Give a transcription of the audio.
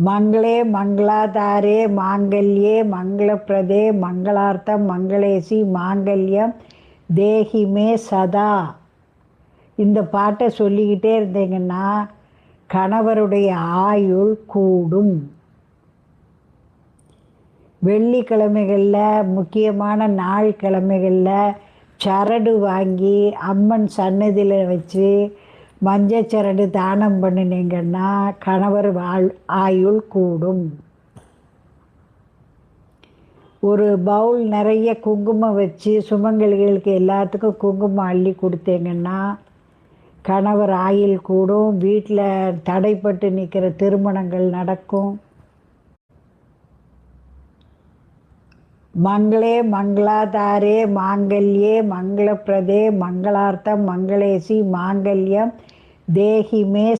மங்களே மங்களாதாரே மாங்கல்யே மங்களப்பிரதே மங்களார்த்தம் மங்களேசி மாங்கல்யம் தேஹிமே சதா. இந்த பாட்டை சொல்லிக்கிட்டே இருந்தீங்கன்னா கணவருடைய ஆயுள் கூடும். வெள்ளிக்கிழமைகளில், முக்கியமான நாள் கிழமைகளில் சரடு வாங்கி அம்மன் சன்னதியில் வச்சு மஞ்சச்சரடு தானம் பண்ணினீங்கன்னா கணவர் ஆயுள் கூடும். ஒரு பவுல் நிறைய குங்குமம் வச்சு சுமங்கலிகளுக்கு எல்லாத்துக்கும் குங்குமம் அள்ளி கொடுத்தீங்கன்னா கணவர் ஆயுள் கூடும். வீட்டில் தடைப்பட்டு நிற்கிற திருமணங்கள் நடக்கும். மங்களே மங்களாதாரே மாங்கல்யே மங்களப்பிரதே மங்களார்த்தம் மங்களேசி மாங்கல்யம் தேஹிமே